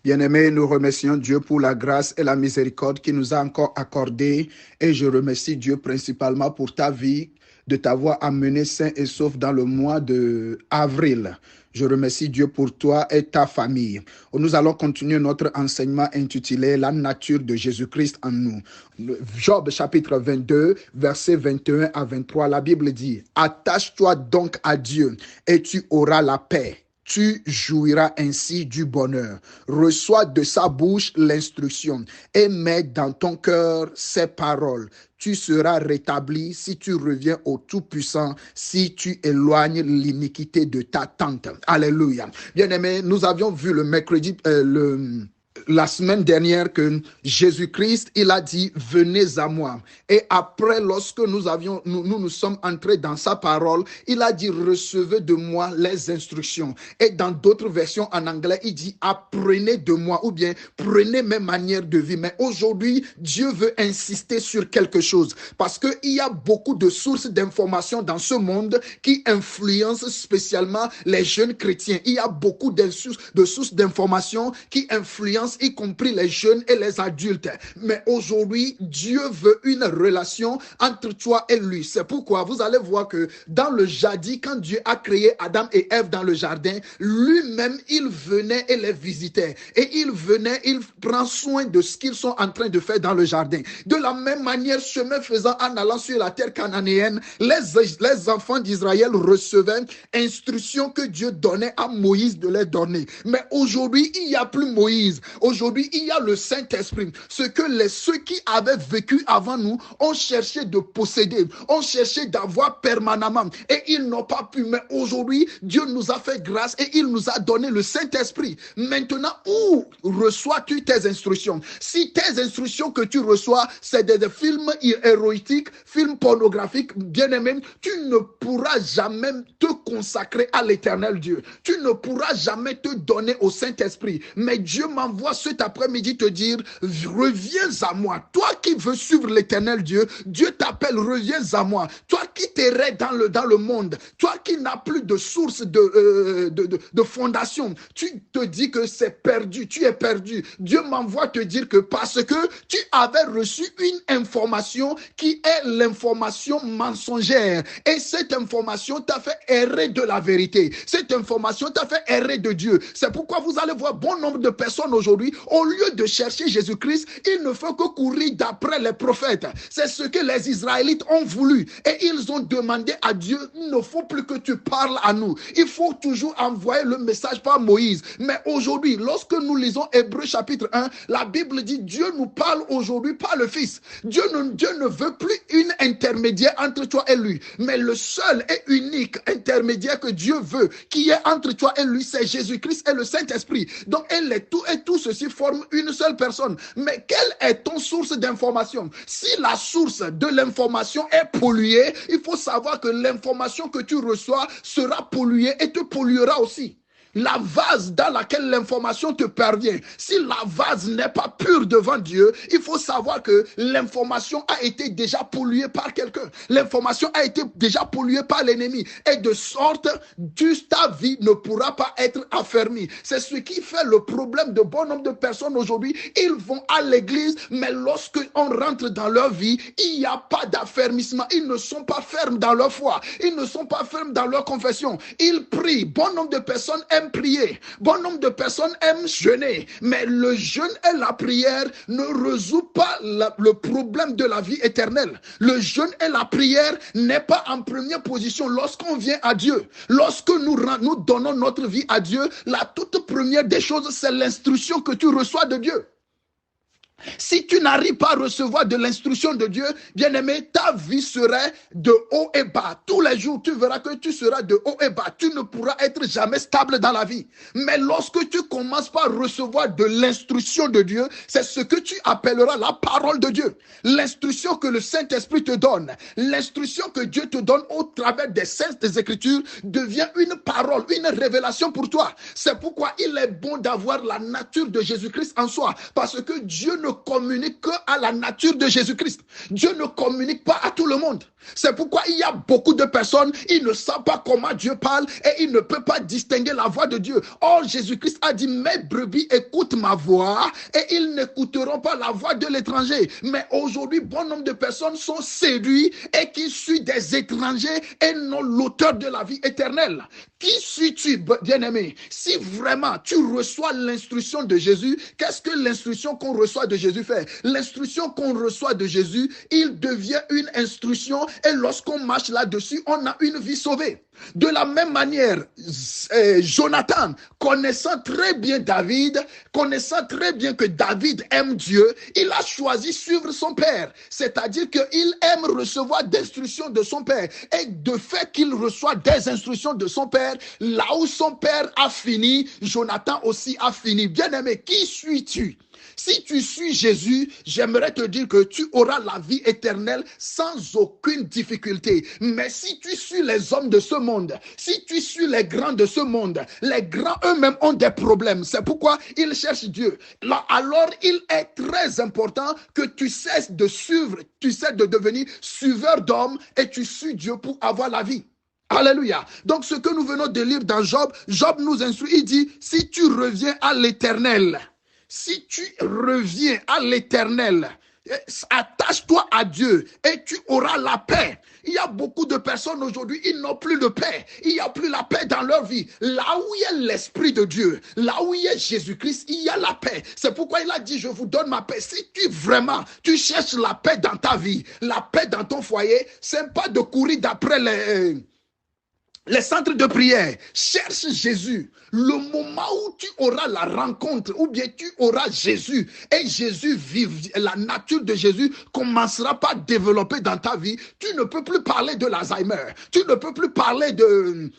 Bien-aimés, nous remercions Dieu pour la grâce et la miséricorde qu'il nous a encore accordée. Et je remercie Dieu principalement pour ta vie, de t'avoir amené sain et sauf dans le mois de avril. Je remercie Dieu pour toi et ta famille. Nous allons continuer notre enseignement intitulé La nature de Jésus-Christ en nous. Job chapitre 22, versets 21 à 23, la Bible dit: Attache-toi donc à Dieu et tu auras la paix. Tu jouiras ainsi du bonheur. Reçois de sa bouche l'instruction et mets dans ton cœur ses paroles. Tu seras rétabli si tu reviens au Tout-Puissant, si tu éloignes l'iniquité de ta tente. Alléluia. Bien-aimés, nous avions vu le mercredi, la semaine dernière, que Jésus-Christ, il a dit: venez à moi. Et après, lorsque nous sommes entrés dans sa parole, il a dit: recevez de moi les instructions. Et dans d'autres versions en anglais, il dit: apprenez de moi, ou bien prenez mes manières de vie. Mais aujourd'hui, Dieu veut insister sur quelque chose, parce qu'il y a beaucoup de sources d'informations dans ce monde qui influencent spécialement les jeunes chrétiens. Il y a beaucoup de sources d'informations qui influencent y compris les jeunes et les adultes. Mais aujourd'hui, Dieu veut une relation entre toi et lui. C'est pourquoi vous allez voir que dans le jadis, quand Dieu a créé Adam et Ève dans le jardin, lui-même, il venait et les visitait. Et il prend soin de ce qu'ils sont en train de faire dans le jardin. De la même manière, chemin faisant, en allant sur la terre cananéenne, les enfants d'Israël recevaient instructions que Dieu donnait à Moïse de les donner. Mais aujourd'hui, il n'y a plus Moïse. Aujourd'hui, il y a le Saint-Esprit. Ceux qui avaient vécu avant nous ont cherché de posséder, ont cherché d'avoir permanemment et ils n'ont pas pu. Mais aujourd'hui, Dieu nous a fait grâce et il nous a donné le Saint-Esprit. Maintenant, où reçois-tu tes instructions? Si tes instructions que tu reçois, c'est des films héroïques, films pornographiques, bien-aimés, tu ne pourras jamais te consacrer à l'éternel Dieu. Tu ne pourras jamais te donner au Saint-Esprit. Mais Dieu m'envoie cet après-midi te dire: reviens à moi. Toi qui veux suivre l'éternel Dieu, Dieu t'appelle: reviens à moi. Toi qui t'errais dans le monde, toi qui n'as plus de source de fondation, tu te dis que c'est perdu, tu es perdu. Dieu m'envoie te dire que parce que tu avais reçu une information qui est l'information mensongère, et cette information t'a fait errer de la vérité. Cette information t'a fait errer de Dieu. C'est pourquoi vous allez voir bon nombre de personnes aujourd'hui, au lieu de chercher Jésus-Christ, il ne faut que courir d'après les prophètes. C'est ce que les Israélites ont voulu. Et ils ont demandé à Dieu: il ne faut plus que tu parles à nous. Il faut toujours envoyer le message par Moïse. Mais aujourd'hui, lorsque nous lisons Hébreux chapitre 1, la Bible dit: Dieu nous parle aujourd'hui par le Fils. Dieu ne veut plus une intermédiaire entre toi et lui. Mais le seul et unique intermédiaire que Dieu veut, qui est entre toi et lui, c'est Jésus-Christ et le Saint-Esprit. Donc, tout ceci forme une seule personne. Mais quelle est ton source d'information? Si la source de l'information est polluée, il faut savoir que l'information que tu reçois sera polluée et te polluera aussi. La vase dans laquelle l'information te parvient, si la vase n'est pas pure devant Dieu, il faut savoir que l'information a été déjà polluée par quelqu'un. L'information a été déjà polluée par l'ennemi. Et de sorte, ta vie ne pourra pas être affermie. C'est ce qui fait le problème de bon nombre de personnes aujourd'hui. Ils vont à l'église, mais lorsque on rentre dans leur vie, il n'y a pas d'affermissement. Ils ne sont pas fermes dans leur foi. Ils ne sont pas fermes dans leur confession. Ils prient. Bon nombre de personnes aiment prier. Bon nombre de personnes aiment jeûner. Mais le jeûne et la prière ne résout pas le problème de la vie éternelle. Le jeûne et la prière n'est pas en première position lorsqu'on vient à Dieu. Lorsque nous donnons notre vie à Dieu, la toute première des choses, c'est l'instruction que tu reçois de Dieu. Si tu n'arrives pas à recevoir de l'instruction de Dieu, bien-aimé, ta vie serait de haut et bas. Tous les jours, tu verras que tu seras de haut et bas. Tu ne pourras être jamais stable dans la vie. Mais lorsque tu commences par recevoir de l'instruction de Dieu, c'est ce que tu appelleras la parole de Dieu. L'instruction que le Saint-Esprit te donne, l'instruction que Dieu te donne au travers des saintes Écritures devient une parole, une révélation pour toi. C'est pourquoi il est bon d'avoir la nature de Jésus-Christ en soi. Parce que Dieu ne ne communique qu'à la nature de Jésus-Christ. Dieu ne communique pas à tout le monde. C'est pourquoi il y a beaucoup de personnes, ils ne savent pas comment Dieu parle et ils ne peuvent pas distinguer la voix de Dieu. Or, Jésus-Christ a dit, mes brebis écoutent ma voix et ils n'écouteront pas la voix de l'étranger. Mais aujourd'hui, bon nombre de personnes sont séduits et qui suivent des étrangers et non l'auteur de la vie éternelle. Qui suis-tu, bien-aimé? Si vraiment tu reçois l'instruction de Jésus, qu'est-ce que l'instruction qu'on reçoit de Jésus fait? L'instruction qu'on reçoit de Jésus, il devient une instruction et lorsqu'on marche là-dessus, on a une vie sauvée. De la même manière, Jonathan, connaissant très bien David, connaissant très bien que David aime Dieu, il a choisi suivre son père. C'est-à-dire qu'il aime recevoir d'instructions de son père. Et de fait qu'il reçoit des instructions de son père, là où son père a fini, Jonathan aussi a fini. Bien-aimé, qui suis-tu? Si tu suis Jésus, j'aimerais te dire que tu auras la vie éternelle sans aucune difficulté. Mais si tu suis les hommes de ce monde, si tu suis les grands de ce monde, les grands eux-mêmes ont des problèmes. C'est pourquoi ils cherchent Dieu. Là, alors, il est très important que tu cesses de suivre, tu cesses de devenir suiveur d'hommes et tu suis Dieu pour avoir la vie. Alléluia. Donc, ce que nous venons de lire dans Job, Job nous instruit, il dit, si tu reviens à l'Éternel, si tu reviens à l'Éternel, attache-toi à Dieu et tu auras la paix. Il y a beaucoup de personnes aujourd'hui, ils n'ont plus de paix. Il n'y a plus la paix dans leur vie. Là où il y a l'Esprit de Dieu, là où il y a Jésus-Christ, il y a la paix. C'est pourquoi il a dit, je vous donne ma paix. Si tu cherches la paix dans ta vie, la paix dans ton foyer, c'est pas de courir d'après les centres de prière. Cherche Jésus. Le moment où tu auras la rencontre, ou bien tu auras Jésus, et Jésus vive, la nature de Jésus commencera par développer dans ta vie, tu ne peux plus parler de l'Alzheimer. Tu ne peux plus parler de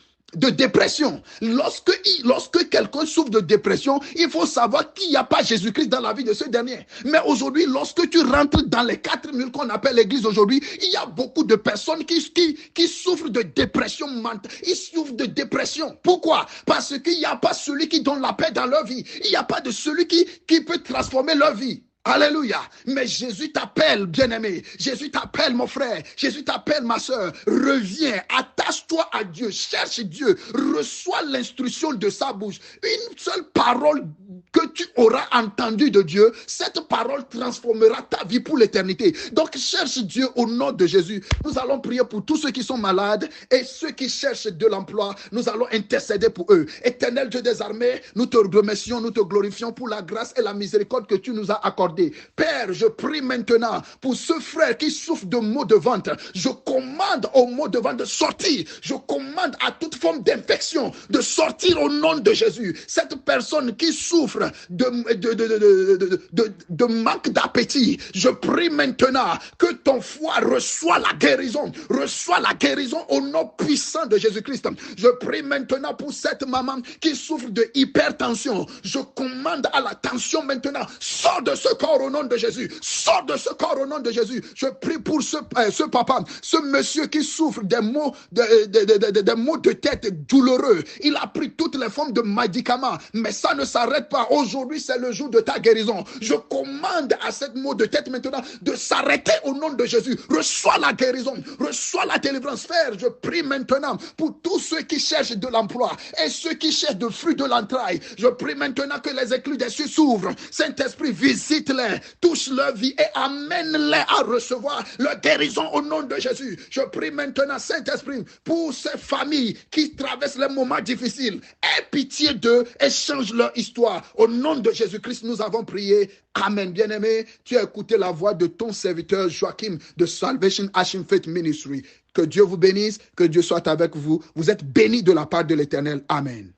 dépression. Lorsque quelqu'un souffre de dépression, il faut savoir qu'il n'y a pas Jésus-Christ dans la vie de ce dernier. Mais aujourd'hui, lorsque tu rentres dans les 4 murs qu'on appelle l'église aujourd'hui, il y a beaucoup de personnes qui souffrent de dépression mentale. Ils souffrent de dépression. Pourquoi? Parce qu'il n'y a pas celui qui donne la paix dans leur vie. Il n'y a pas de celui qui peut transformer leur vie. Alléluia. Mais Jésus t'appelle, bien-aimé. Jésus t'appelle, mon frère. Jésus t'appelle, ma soeur. Reviens, attache-toi à Dieu, cherche Dieu, reçois l'instruction de sa bouche. Une seule parole que tu auras entendue de Dieu, cette parole transformera ta vie pour l'éternité. Donc cherche Dieu au nom de Jésus. Nous allons prier pour tous ceux qui sont malades et ceux qui cherchent de l'emploi. Nous allons intercéder pour eux. Éternel Dieu des armées, nous te remercions, nous te glorifions pour la grâce et la miséricorde que tu nous as accordées. Père, je prie maintenant pour ce frère qui souffre de maux de ventre. Je commande aux maux de ventre de sortir. Je commande à toute forme d'infection de sortir au nom de Jésus. Cette personne qui souffre de manque d'appétit, je prie maintenant que ton foie reçoit la guérison. Reçoit la guérison au nom puissant de Jésus-Christ. Je prie maintenant pour cette maman qui souffre de hypertension. Je commande à la tension maintenant. Sors de ce corps au nom de Jésus. Sors de ce corps au nom de Jésus. Je prie pour ce papa, ce monsieur qui souffre des maux de tête douloureux. Il a pris toutes les formes de médicaments, mais ça ne s'arrête pas. Aujourd'hui, c'est le jour de ta guérison. Je commande à cette maux de tête maintenant de s'arrêter au nom de Jésus. Reçois la guérison, reçois la délivrance. Frère, je prie maintenant pour tous ceux qui cherchent de l'emploi et ceux qui cherchent de fruits de l'entraille. Je prie maintenant que les éclus des cieux s'ouvrent. Saint-Esprit, visite-les, touche leur vie et amène-les à recevoir leur guérison au nom de Jésus. Je prie maintenant, Saint-Esprit, pour ces familles qui traversent les moments difficiles. Aie pitié d'eux et change leur histoire. Au nom de Jésus-Christ, nous avons prié. Amen. Bien-aimé, tu as écouté la voix de ton serviteur Joachim de Salvation Arching Faith Ministry. Que Dieu vous bénisse, que Dieu soit avec vous. Vous êtes bénis de la part de l'Éternel. Amen.